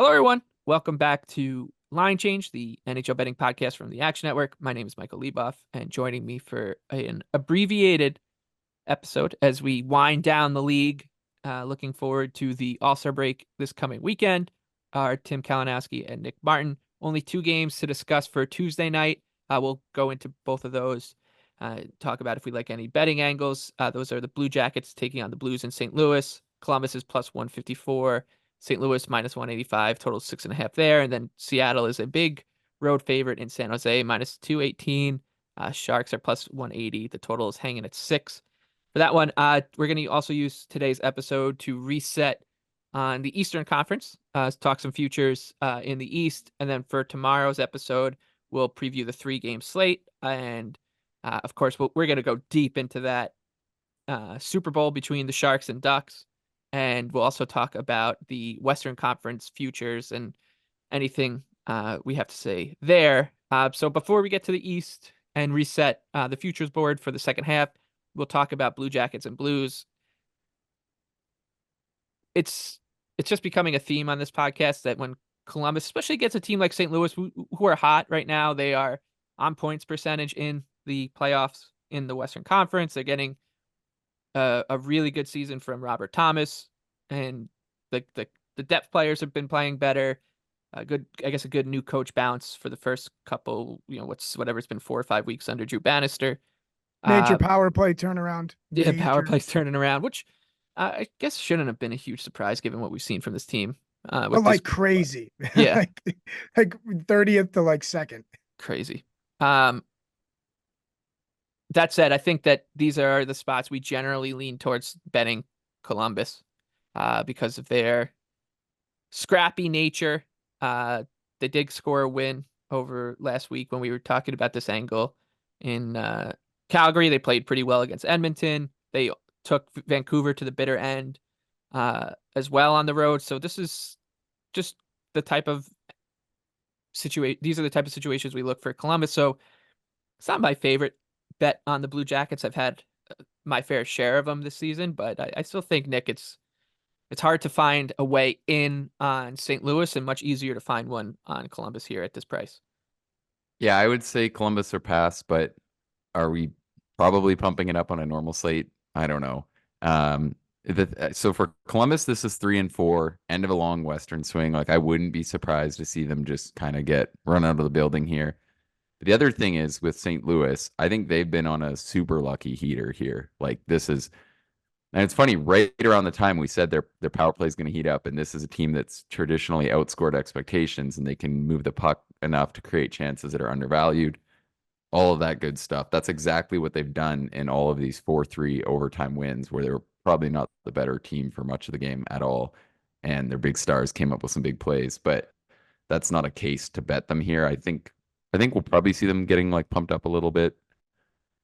Hello, everyone. Welcome back to Line Change, the NHL betting podcast from the Action Network. My name is Michael Leboff, and joining me for an abbreviated episode as we wind down the league, looking forward to the All-Star break this coming weekend, are Tim Kalinowski and Nick Martin. Only two games to discuss for Tuesday night. We'll go into both of those, talk about if we like any betting angles. Those are the Blue Jackets taking on the Blues in St. Louis. Columbus is plus 154. St. Louis minus 185, total 6.5 there. And then Seattle is a big road favorite in San Jose, minus 218. Sharks are plus 180. The total is hanging at 6. For that one, we're going to also use today's episode to reset on the Eastern Conference, talk some futures in the East. And then for tomorrow's episode, we'll preview the 3-game slate. And of course, we're going to go deep into that Super Bowl between the Sharks and Ducks. And we'll also talk about the Western Conference futures and anything we have to say there. So before we get to the East and reset the futures board for the second half, we'll talk about Blue Jackets and Blues. It's just becoming a theme on this podcast that when Columbus, especially gets a team like St. Louis, who are hot right now, they are on points percentage in the playoffs in the Western Conference. They're getting a really good season from Robert Thomas, and the depth players have been playing better. A good new coach bounce for the first couple, whatever it's been 4 or 5 weeks under Drew Bannister. Major power play turnaround. Yeah, power play's turning around, which I guess shouldn't have been a huge surprise given what we've seen from this team. But like crazy. Yeah. like 30th to like second. Crazy. That said, I think that these are the spots we generally lean towards betting Columbus because of their scrappy nature. They did score a win over last week when we were talking about this angle in Calgary. They played pretty well against Edmonton. They took Vancouver to the bitter end as well on the road. So this is just the type of situation. These are the type of situations we look for Columbus. So it's not my favorite bet on the Blue Jackets. I've had my fair share of them this season, but I still think, Nick, it's hard to find a way in on St. Louis and much easier to find one on Columbus here at this price. Yeah, I would say Columbus or pass, but are we probably pumping it up on a normal slate? I don't know. So for Columbus, this is 3 and 4, end of a long Western swing. Like I wouldn't be surprised to see them just kind of get run out of the building here. The other thing is with St. Louis, I think they've been on a super lucky heater here. Like this is, and it's funny, right around the time we said their power play is going to heat up, and this is a team that's traditionally outscored expectations, and they can move the puck enough to create chances that are undervalued. All of that good stuff. That's exactly what they've done in all of these 4-3 overtime wins, where they were probably not the better team for much of the game at all, and their big stars came up with some big plays. But that's not a case to bet them here. I think we'll probably see them getting like pumped up a little bit,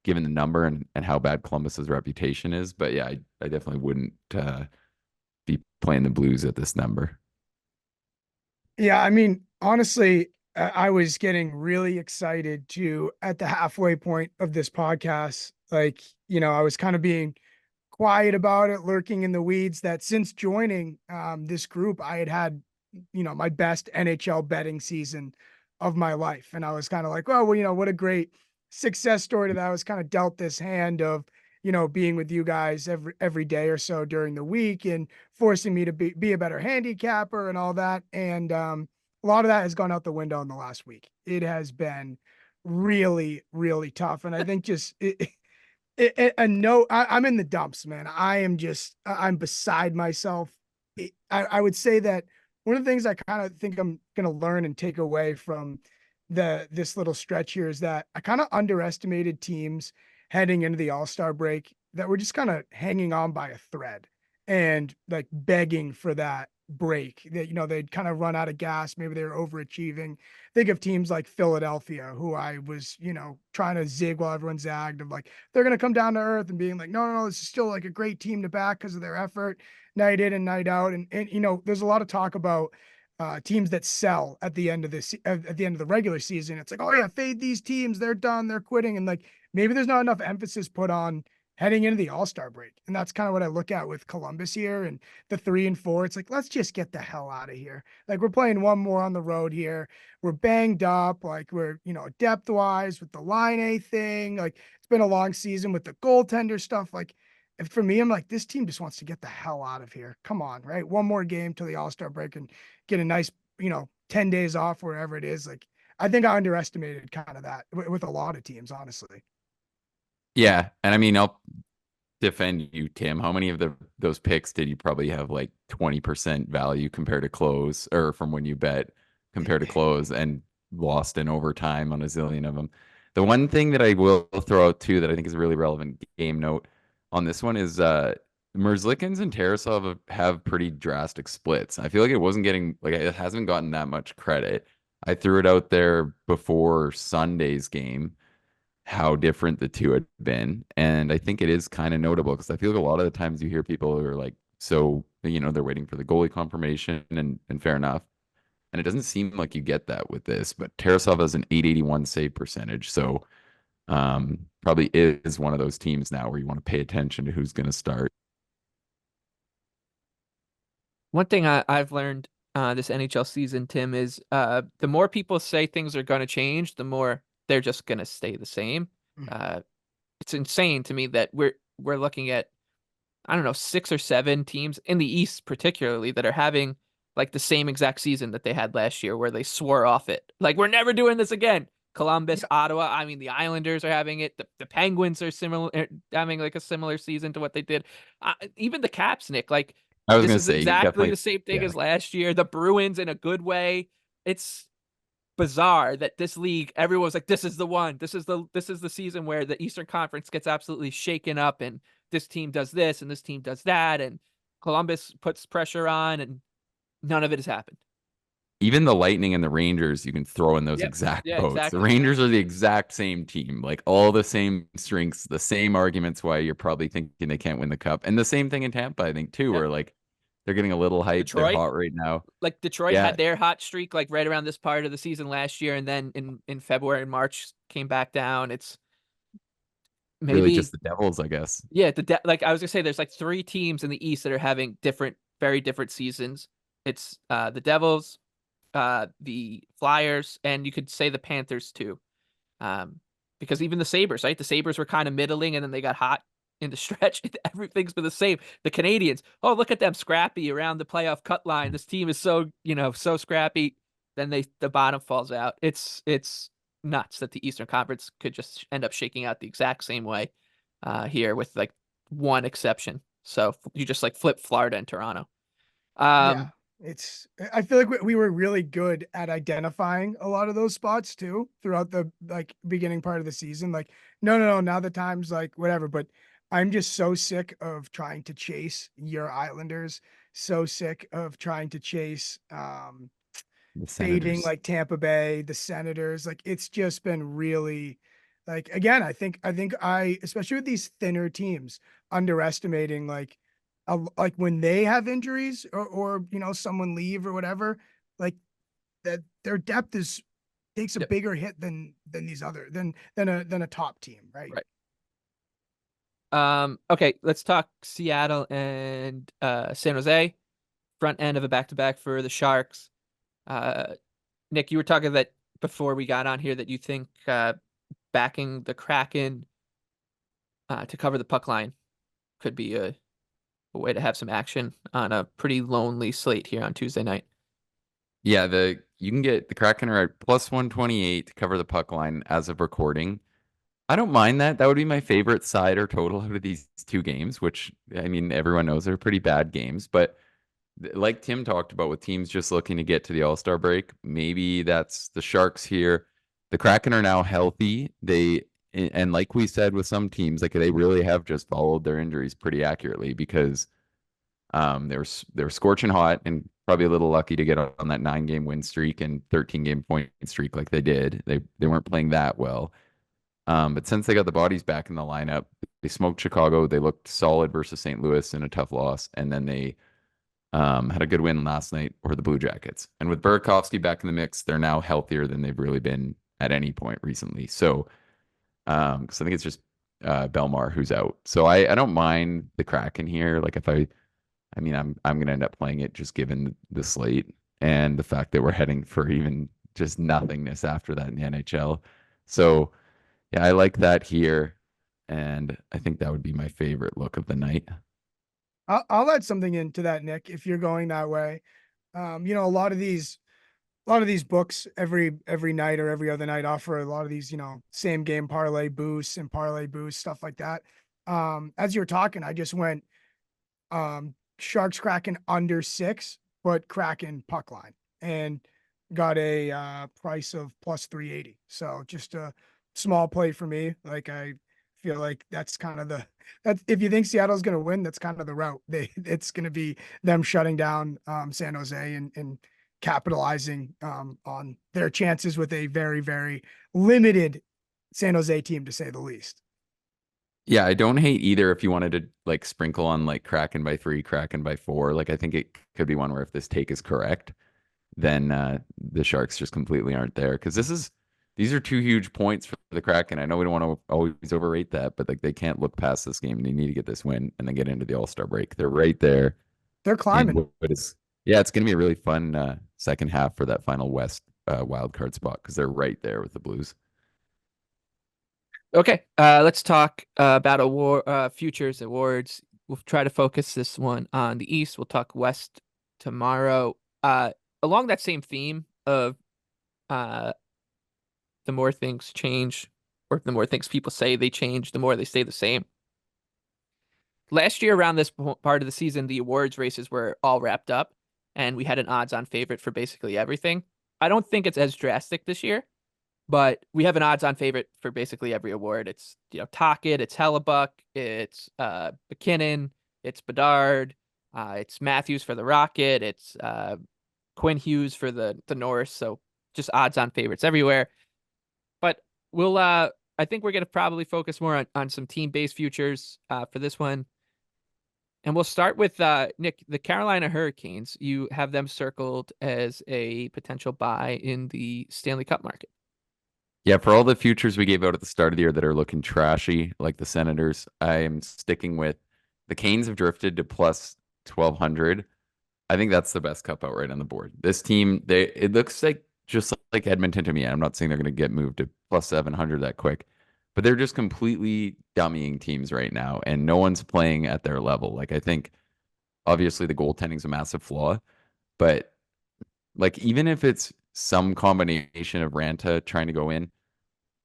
given the number and how bad Columbus's reputation is. But yeah, I definitely wouldn't be playing the Blues at this number. Yeah, I mean, honestly, I was getting really excited at the halfway point of this podcast. Like, I was kind of being quiet about it, lurking in the weeds, that since joining this group, I had my best NHL betting season of my life. And I was kind of like, well, what a great success story that I was kind of dealt this hand of, being with you guys every day or so during the week and forcing me to be a better handicapper and all that. And a lot of that has gone out the window in the last week. It has been really, really tough. And I think just I'm in the dumps, man. I'm beside myself. I would say that one of the things I kind of think I'm going to learn and take away from this little stretch here is that I kind of underestimated teams heading into the All-Star break that were just kind of hanging on by a thread and like begging for that break that, they'd kind of run out of gas. Maybe they were overachieving. Think of teams like Philadelphia, who I was, trying to zig while everyone zagged of like, they're going to come down to earth and being like, no, this is still like a great team to back because of their effort night in and night out. And there's a lot of talk about teams that sell at the end of the regular season. It's like, oh yeah, fade these teams. They're done. They're quitting. And like, maybe there's not enough emphasis put on heading into the All-Star break. And that's kind of what I look at with Columbus here and the 3-4. It's like, let's just get the hell out of here. Like, we're playing one more on the road here. We're banged up. Like, we're, depth wise with the line A thing. Like, it's been a long season with the goaltender stuff. Like, if for me, I'm like, this team just wants to get the hell out of here. Come on, right? One more game till the All-Star break and get a nice, 10 days off, wherever it is. Like, I think I underestimated kind of that with a lot of teams, honestly. Yeah, and I mean, I'll defend you, Tim. How many of those picks did you probably have like 20% value compared to close, or from when you bet compared to close, and lost in overtime on a zillion of them? The one thing that I will throw out too that I think is a really relevant game note on this one is Merzlikins and Tarasov have pretty drastic splits. I feel like it wasn't getting like it hasn't gotten that much credit. I threw it out there before Sunday's game how different the two had been. And I think it is kind of notable because I feel like a lot of the times you hear people who are like, so, they're waiting for the goalie confirmation and fair enough. And it doesn't seem like you get that with this, but Tarasov has an 881 save percentage. So probably is one of those teams now where you want to pay attention to who's going to start. One thing I've learned this NHL season, Tim, is the more people say things are going to change, the more they're just going to stay the same. It's insane to me that we're looking at, I don't know, 6 or 7 teams in the East particularly that are having like the same exact season that they had last year where they swore off it. Like, we're never doing this again. Columbus, Ottawa, I mean, the Islanders are having it. The Penguins are having like a similar season to what they did. Even the Caps, Nick, like, I was this going to is say, exactly definitely, the same thing yeah. as last year. The Bruins in a good way. It's bizarre that this league, everyone's like, this is the one. This is the season where the Eastern Conference gets absolutely shaken up, and this team does this and this team does that, and Columbus puts pressure on, and none of it has happened. Even the Lightning and the Rangers, you can throw in those Yep. exact Yeah, boats. The exactly. Rangers are the exact same team, like all the same strengths, the same arguments why you're probably thinking they can't win the cup. And the same thing in Tampa, I think, too, Yep. where like they're getting a little hype. They're Detroit, hot right now. like Detroit Yeah, had their hot streak like right around this part of the season last year, and then in February and March came back down. It's really just maybe, the Devils, I guess. yeah, like I was gonna say, there's like 3 teams in the East that are having very different seasons. It's the Devils, the Flyers, and you could say the Panthers too. Because even the Sabres, right? The Sabres were kind of middling, and then they got hot in the stretch. Everything's been the same. The Canadians, oh, look at them, scrappy around the playoff cut line. This team is so, so scrappy. Then the bottom falls out. It's nuts that the Eastern Conference could just end up shaking out the exact same way here, with like one exception. So you just like flip Florida and Toronto. Yeah, I feel like we were really good at identifying a lot of those spots too throughout the like beginning part of the season. Like, no, now the time's like whatever. But I'm just so sick of trying to chase your Islanders, so sick of trying to chase The fading Senators. like Tampa Bay, the Senators. Like, it's just been really, like, again, I especially with these thinner teams underestimating like when they have injuries or someone leave or whatever, like that their depth takes a Yep. bigger hit than these other than a top team, right? Right. Okay, let's talk Seattle and San Jose. Front end of a back-to-back for the Sharks. Uh, Nick, you were talking that before we got on here that you think backing the Kraken to cover the puck line could be a way to have some action on a pretty lonely slate here on Tuesday night. Yeah, you can get the Kraken are at plus 128 to cover the puck line as of recording. I don't mind that. That would be my favorite side or total out of these 2 games, which I mean everyone knows they're pretty bad games, but like Tim talked about with teams just looking to get to the All-Star break, maybe that's the Sharks here. The Kraken are now healthy. And like we said with some teams, like they really have just followed their injuries pretty accurately because they're scorching hot and probably a little lucky to get on that 9-game win streak and 13-game point streak like they did. They weren't playing that well. But since they got the bodies back in the lineup, they smoked Chicago. They looked solid versus St. Louis in a tough loss, and then they had a good win last night over the Blue Jackets. And with Burakovsky back in the mix, they're now healthier than they've really been at any point recently. So, because I think it's just Belmar, who's out. So I don't mind the Kraken here. Like if I mean, I'm gonna end up playing it just given the slate and the fact that we're heading for even just nothingness after that in the NHL. So yeah, I like that here, and I think that would be my favorite look of the night. I'll add something into that, Nick, if you're going that way. A lot of these books every night or every other night offer a lot of these, same game parlay boosts and parlay boosts, stuff like that. As you're talking, I just went Sharks Kraken under 6, but Kraken puck line, and got a price of plus 380. So just a small play for me. Like I feel like that's kind of that's if you think Seattle's going to win, that's kind of the route. It's going to be them shutting down San Jose and capitalizing on their chances with a very, very limited San Jose team, to say the least. Yeah, I don't hate either if you wanted to like sprinkle on like Kraken by 3, Kraken by 4. Like I think it could be one where if this take is correct, then the Sharks just completely aren't there. Because these are two huge points for the Kraken. I know we don't want to always overrate that, but like they can't look past this game. They need to get this win and then get into the All-Star break. They're right there. They're And climbing. yeah, it's gonna be a really fun second half for that final West wild card spot because they're right there with the Blues. Okay, let's talk about futures awards. We'll try to focus this one on the East. We'll talk West tomorrow. Along that same theme of uh, the more things change, or the more things people say they change, the more they stay the same. Last year, around this part of the season, the awards races were all wrapped up, and we had an odds-on favorite for basically everything. I don't think it's as drastic this year, but we have an odds-on favorite for basically every award. It's Tocchet, it's Hellebuck, it's McKinnon, it's Bedard, it's Matthews for the Rocket, it's Quinn Hughes for the Norris. So just odds-on favorites everywhere. But we'll I think we're gonna probably focus more on some team-based futures for this one. And we'll start with Nick, the Carolina Hurricanes. You have them circled as a potential buy in the Stanley Cup market. Yeah, for all the futures we gave out at the start of the year that are looking trashy, like the Senators, I am sticking with the Canes have drifted to plus 1200. I think that's the best cup out right on the board. This team, it looks like just like Edmonton to me. I'm not saying they're going to get moved to plus 700 that quick, but they're just completely dummying teams right now, and no one's playing at their level. Like I think obviously the goaltending's a massive flaw, but like even if it's some combination of Ranta trying to go in,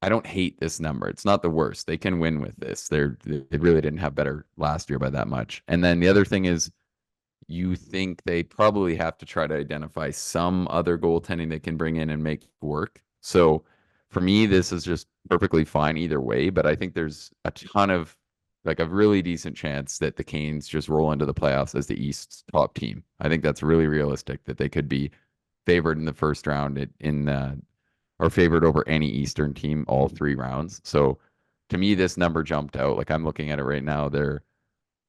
I don't hate this number. It's not the worst. They can win with this. They really didn't have better last year by that much. And then the other thing is you think they probably have to try to identify some other goaltending they can bring in and make work. So for me, this is just perfectly fine either way. But I think there's a ton of like a really decent chance that the Canes just roll into the playoffs as the East's top team. I think that's really realistic that they could be favored in the first round or favored over any Eastern team all 3 rounds. So to me, this number jumped out. Like I'm looking at it right now. They're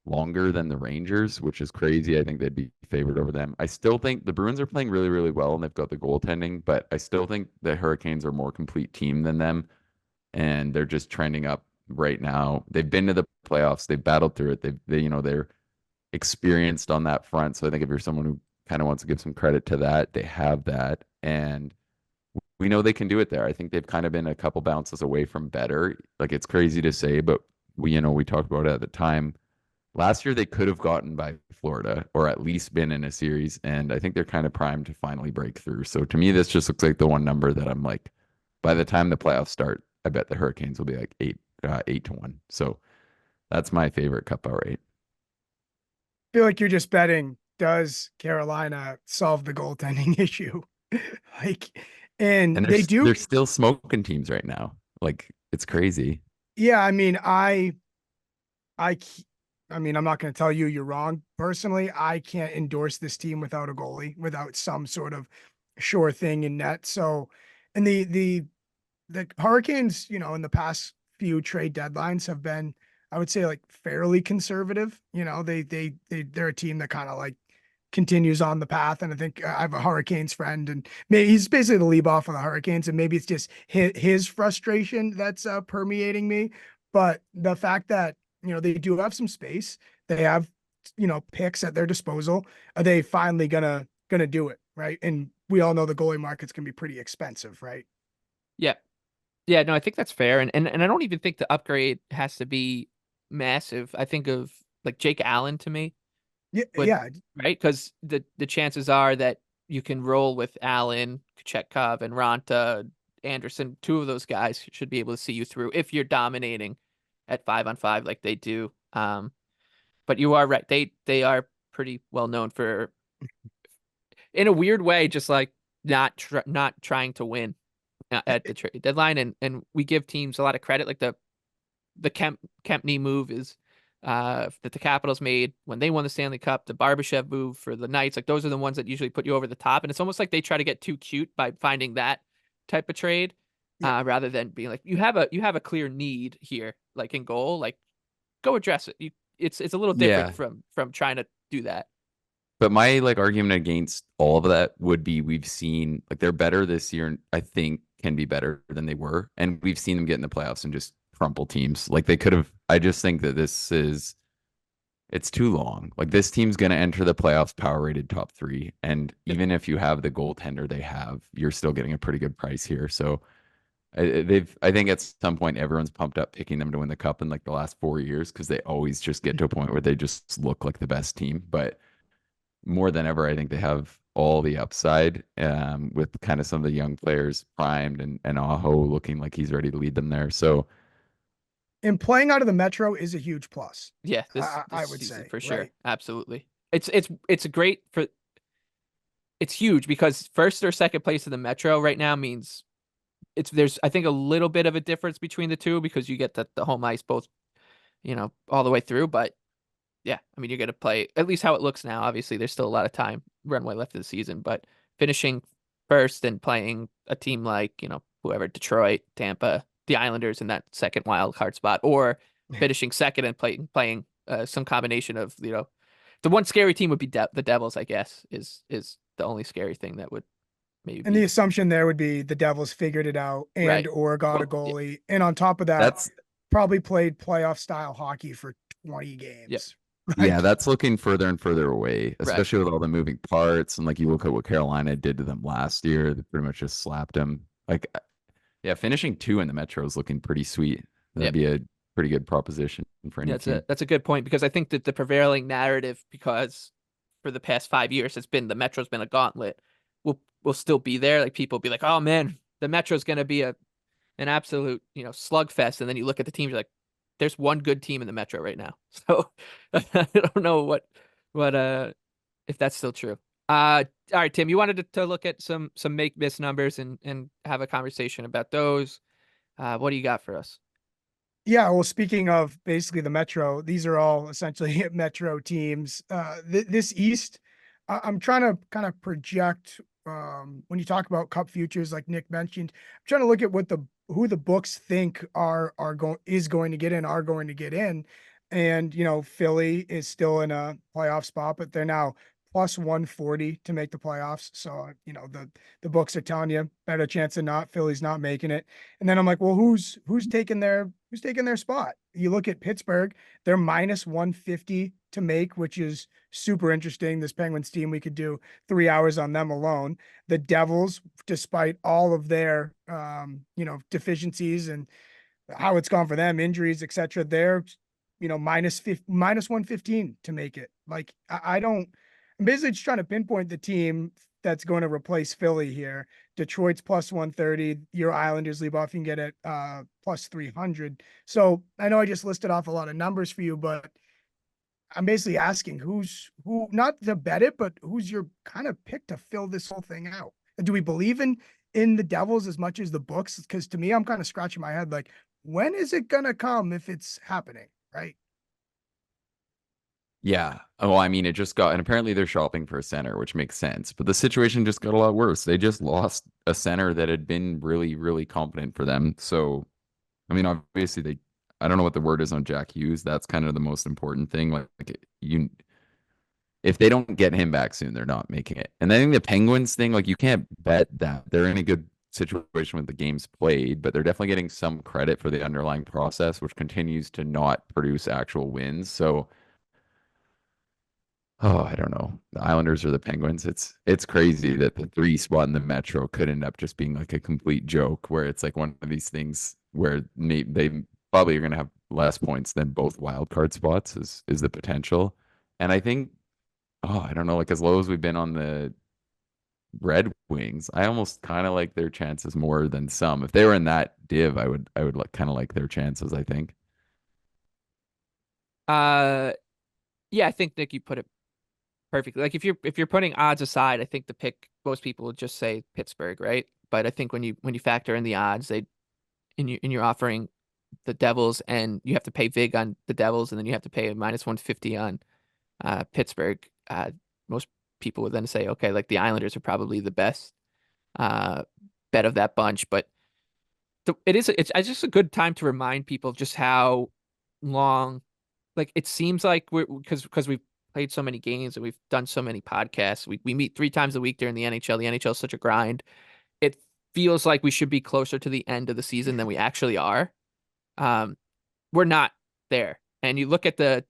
longer than the Rangers, which is crazy. I think they'd be favored over them. I still think the Bruins are playing really, really well and they've got the goaltending, but I still think the Hurricanes are a more complete team than them. And they're just trending up right now. They've been to the playoffs. They've battled through it. They're experienced on that front. So I think if you're someone who kind of wants to give some credit to that, they have that. And we know they can do it there. I think they've kind of been a couple bounces away from better. Like it's crazy to say, but we talked about it at the time. Last year they could have gotten by Florida or at least been in a series, and I think they're kind of primed to finally break through. So to me, this just looks like the one number that I'm like, by the time the playoffs start, I bet the Hurricanes will be like 8-1. So that's my favorite cup out rate. I feel like you're just betting, does Carolina solve the goaltending issue? Like, and And they do. they're still smoking teams right now. Like it's crazy. Yeah, I mean, I, I mean, I'm not going to tell you you're wrong. Personally, I can't endorse this team without a goalie, without some sort of sure thing in net. So, and the Hurricanes, in the past few trade deadlines have been, I would say, like fairly conservative. They're a team that kind of like continues on the path. And I think I have a Hurricanes friend, and maybe he's basically the lead off of the Hurricanes, and maybe it's just his frustration that's permeating me. but the fact that, they do have some space, they have, picks at their disposal. Are they finally gonna do it, right? And we all know the goalie markets can be pretty expensive, right? Yeah. Yeah, no, I think that's fair. And I don't even think the upgrade has to be massive. I think of like Jake Allen to me, Yeah, but yeah, right? Because the chances are that you can roll with Allen, Kochetkov, and Ranta, Anderson. Two of those guys should be able to see you through if you're dominating at 5-on-5 like they do. But you are right. They are pretty well known for, in a weird way, just like not trying to win at the trade deadline, and we give teams a lot of credit. Like the Kempney move is that the Capitals made when they won the Stanley Cup. The Barbashev move for the Knights, like those are the ones that usually put you over the top. And it's almost like they try to get too cute by finding that type of trade, yeah. rather than being like you have a clear need here, like in goal, like go address it. It's a little Yeah. different from trying to do that. But my like argument against all of that would be we've seen like they're better this year and I think can be better than they were. And we've seen them get in the playoffs and just crumple teams. Like they could have I just think that it's too long. Like this team's gonna enter the playoffs power rated top 3. And even if you have the goaltender they have, you're still getting a pretty good price here. So I think at some point everyone's pumped up picking them to win the cup in like the last 4 years because they always just get to a point where they just look like the best team. But more than ever, I think they have all the upside with kind of some of the young players primed and Aho looking like he's ready to lead them there. So, And playing out of the Metro is a huge plus. Yeah, I this would season say, for sure, right? absolutely. It's great for. It's huge because first or second place in the Metro right now means there's I think a little bit of a difference between the two because you get the home ice both, all the way through. But yeah, I mean, you're going to play at least how it looks now. Obviously, there's still a lot of time runway left of the season, but finishing first and playing a team like, whoever, Detroit, Tampa, the Islanders in that second wild card spot, or finishing second and playing some combination of, the one scary team would be the Devils, I guess, is the only scary thing that would maybe And be the assumption there would be the Devils figured it out and right. or got a Well, yeah, goalie. And on top of that, that's probably played playoff style hockey for 20 yep, games. yeah, Like, that's looking further and further away, right. especially with all the moving parts. And like you look at what Carolina did to them last year, they pretty much just slapped them. Like, yeah, finishing 2 in the Metro is looking pretty sweet. That'd Yep. be a pretty good proposition for any team. That's a good point because I think that the prevailing narrative, because for the past 5 years it's been the Metro's been a gauntlet, will still be there. Like people will be like, oh man, the Metro's gonna be an absolute, slugfest. And then you look at the teams, you're like, there's one good team in the Metro right now. So I don't know what if that's still true. All right, Tim, you wanted to look at some make miss numbers and have a conversation about those. What do you got for us? yeah, well, speaking of basically the Metro, these are all essentially Metro teams. This East, I'm trying to kind of project when you talk about Cup futures, like Nick mentioned. I'm trying to look at who the books think are going to get in, are going to get in, and Philly is still in a playoff spot, but they're now plus 140 to make the playoffs. So the books are telling you better chance than not Philly's not making it. And then I'm like, well, who's taking their spot? You look at Pittsburgh, they're minus 150 to make, which is super interesting. This Penguins team, we could do 3 hours on them alone. The Devils, despite all of their deficiencies and how it's gone for them, injuries, etc., they're minus 115 to make it. Like I don't. I'm basically just trying to pinpoint the team that's going to replace Philly here. Detroit's plus 130. Your Islanders leave off. You can get it plus 300. So I know I just listed off a lot of numbers for you, but I'm basically asking who, not to bet it, but who's your kind of pick to fill this whole thing out? Do we believe in the Devils as much as the books? Because to me, I'm kind of scratching my head like, when is it going to come if it's happening, right? Yeah. Oh, I mean, it just got, and apparently they're shopping for a center, which makes sense. But the situation just got a lot worse. They just lost a center that had been really, really competent for them. So, I mean, obviously I don't know what the word is on Jack Hughes. That's kind of the most important thing. If they don't get him back soon, they're not making it. And I think the Penguins thing, like you can't bet that they're in a good situation with the games played, but they're definitely getting some credit for the underlying process, which continues to not produce actual wins. So, oh, I don't know. The Islanders or the Penguins. It's crazy that the 3 spot in the Metro could end up just being like a complete joke, where it's like one of these things where they probably are going to have less points than both wild card spots is the potential. And I think, oh, I don't know, like as low as we've been on the Red Wings, I almost kind of like their chances more than some. If they were in that div, I would like kind of like their chances, I think. Uh, yeah, I think Nick, you put it perfectly. Like if you're putting odds aside, I think the pick most people would just say Pittsburgh, right? But I think when you factor in the odds, you're offering the Devils, and you have to pay vig on the Devils, and then you have to pay a -150 on Pittsburgh. Most people would then say, okay, like the Islanders are probably the best uh, bet of that bunch. But it's just a good time to remind people just how long, like it seems like because we've played so many games and we've done so many podcasts. We meet 3 times a week during the NHL. The NHL is such a grind. It feels like we should be closer to the end of the season than we actually are. Um, we're not there. And you look at the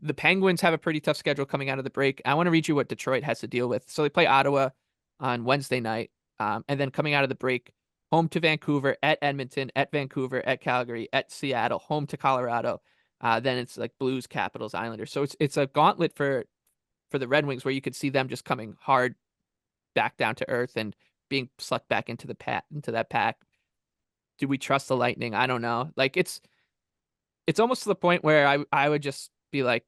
the Penguins have a pretty tough schedule coming out of the break. I want to read you what Detroit has to deal with. So they play Ottawa on Wednesday night, and then coming out of the break, home to Vancouver, at Edmonton, at Vancouver, at Calgary, at Seattle, home to Colorado. Then it's like Blues, Capitals, Islanders. So it's a gauntlet for the Red Wings where you could see them just coming hard back down to earth and being sucked back into that pack. Do we trust the Lightning? I don't know. Like it's almost to the point where I would just be like,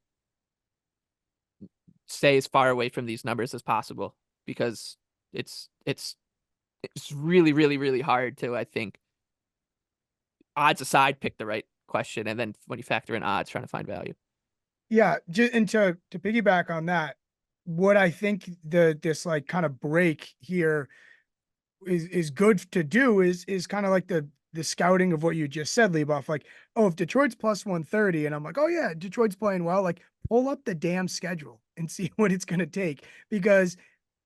stay as far away from these numbers as possible, because it's really, really, really hard to, I think, odds aside, pick the right question, and then when you factor in odds, trying to find value. Yeah, and to piggyback on that, what I think this like kind of break here is good to do is kind of like the scouting of what you just said, Leboff. Like, oh, if Detroit's +130, and I'm like, oh yeah, Detroit's playing well, like pull up the damn schedule and see what it's gonna take. Because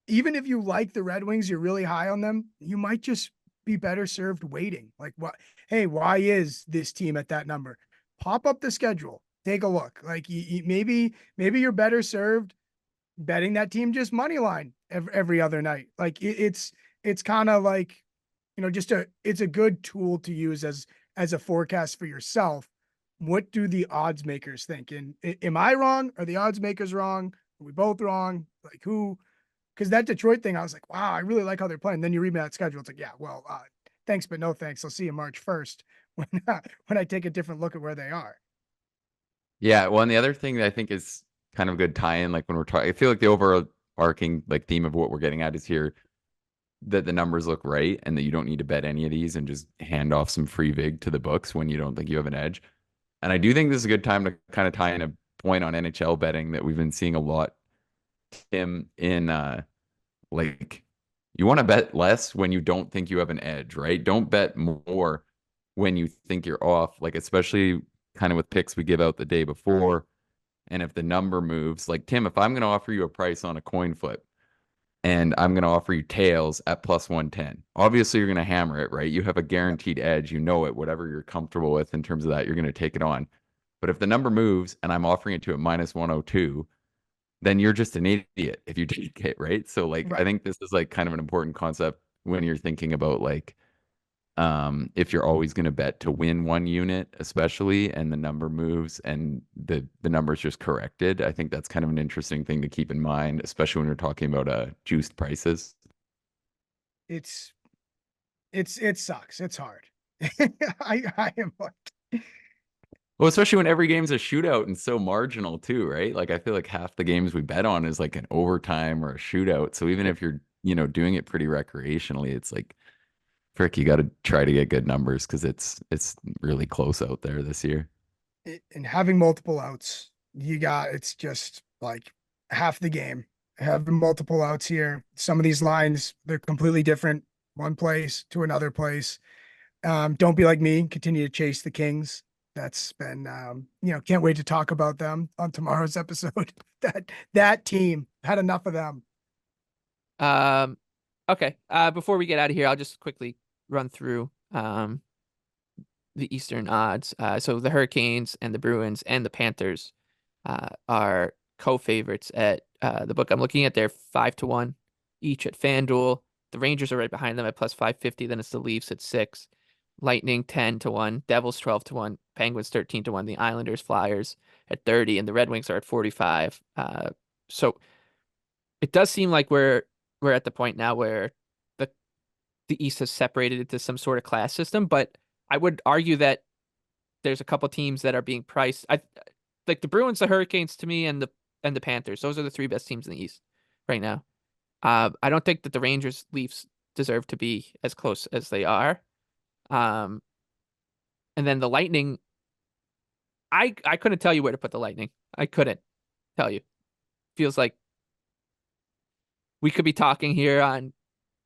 even if you like the Red Wings, you're really high on them, you might just be better served waiting. Like, what? Hey, why is this team at that number? Pop up the schedule, take a look. Like, maybe you're better served betting that team just money line every other night. Like, it's kind of like, just it's a good tool to use as a forecast for yourself. What do the odds makers think? And am I wrong? Are the odds makers wrong? Are we both wrong? Like, who? Because that Detroit thing, I was like, wow, I really like how they're playing. Then you read me that schedule. It's like, yeah, well, thanks, but no thanks. I'll see you March 1st when I take a different look at where they are. Yeah, well, and the other thing that I think is kind of a good tie-in, like when we're talking, I feel like the overarching like theme of what we're getting at is here that the numbers look right and that you don't need to bet any of these and just hand off some free vig to the books when you don't think you have an edge. And I do think this is a good time to kind of tie in a point on NHL betting that we've been seeing a lot, Tim, in like you want to bet less when you don't think you have an edge, right? Don't bet more when you think you're off, like especially kind of with picks we give out the day before. And if the number moves, like Tim, if I'm going to offer you a price on a coin flip and I'm going to offer you tails at +110, obviously you're going to hammer it, right? You have a guaranteed edge, you know it, whatever you're comfortable with in terms of that, you're going to take it on. But if the number moves and I'm offering it to a -102, then you're just an idiot if you take it, right? So like I Right. think this is like kind of an important concept when you're thinking about like if you're always going to bet to win one unit, especially, and the number moves and the number is just corrected. I think that's kind of an interesting thing to keep in mind, especially when you're talking about juiced prices. It's it sucks. It's hard. I am like, Well, especially when every game's a shootout and so marginal too, right? Like I feel like half the games we bet on is like an overtime or a shootout. So even if you're, doing it pretty recreationally, it's like frick, you got to try to get good numbers because it's really close out there this year. and having multiple outs, it's just like half the game. Having multiple outs here. Some of these lines, they're completely different, one place to another place. Don't be like me, continue to chase the Kings. That's been, can't wait to talk about them on tomorrow's episode. That team had enough of them. Um, Okay. Before we get out of here, I'll just quickly run through the Eastern odds. So the Hurricanes and the Bruins and the Panthers are co-favorites at the book I'm looking at. They're 5-1 each at FanDuel. The Rangers are right behind them at plus 550. Then it's the Leafs at 6, Lightning 10-1, Devils 12-1, Penguins 13-1, the Islanders, Flyers at 30, and the Red Wings are at 45. So it does seem like we're at the point now where the East has separated into some sort of class system, but I would argue that there's a couple teams that are being priced. I like the Bruins, the Hurricanes to me, and the Panthers. Those are the three best teams in the East right now. I don't think that the Rangers, Leafs deserve to be as close as they are. And then the Lightning, I couldn't tell you where to put the Lightning. I couldn't tell you. Feels like we could be talking here on,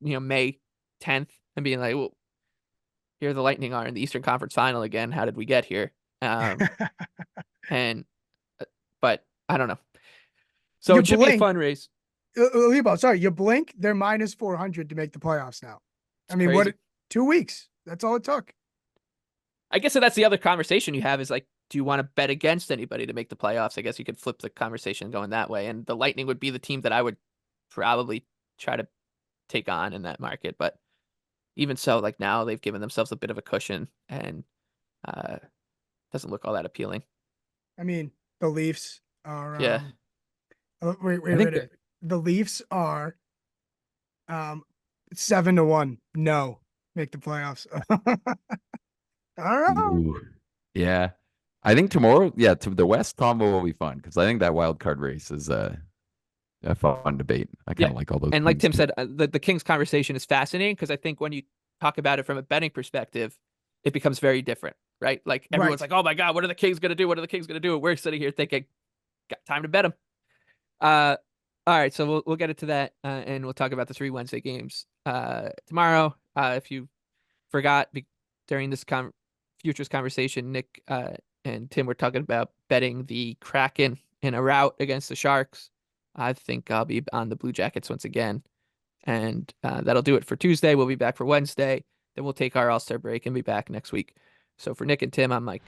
May 10th and being like, well, here the Lightning are in the Eastern Conference Final again. How did we get here? And but I don't know. So You it should be a blink. fun race. Lebo, sorry, you blink, they're minus 400 to make the playoffs now. It's I mean, crazy. what? 2 weeks. That's all it took. I guess that's the other conversation you have is like, do you want to bet against anybody to make the playoffs? I guess you could flip the conversation going that way. And the Lightning would be the team that I would probably try to take on in that market. But even so, like now they've given themselves a bit of a cushion and doesn't look all that appealing. I mean, the Leafs are. Yeah. Wait. The Leafs are 7-1. No, make the playoffs. All right. Ooh. Yeah. I think tomorrow, to the West combo will be fun because I think that wild card race is a fun debate. I kind of like all those. And like Tim teams. said, the Kings conversation is fascinating because I think when you talk about it from a betting perspective, it becomes very different, right? Like everyone's like, "Oh my God, what are the Kings going to do? What are the Kings going to do?" We're sitting here thinking, "Got time to bet them." All right, so we'll get into that, and we'll talk about the 3 Wednesday games tomorrow. If you forgot during this futures conversation, Nick and Tim were talking about betting the Kraken in a rout against the Sharks. I think I'll be on the Blue Jackets once again. And that'll do it for Tuesday. We'll be back for Wednesday. Then we'll take our All-Star break and be back next week. So for Nick and Tim, I'm Mike.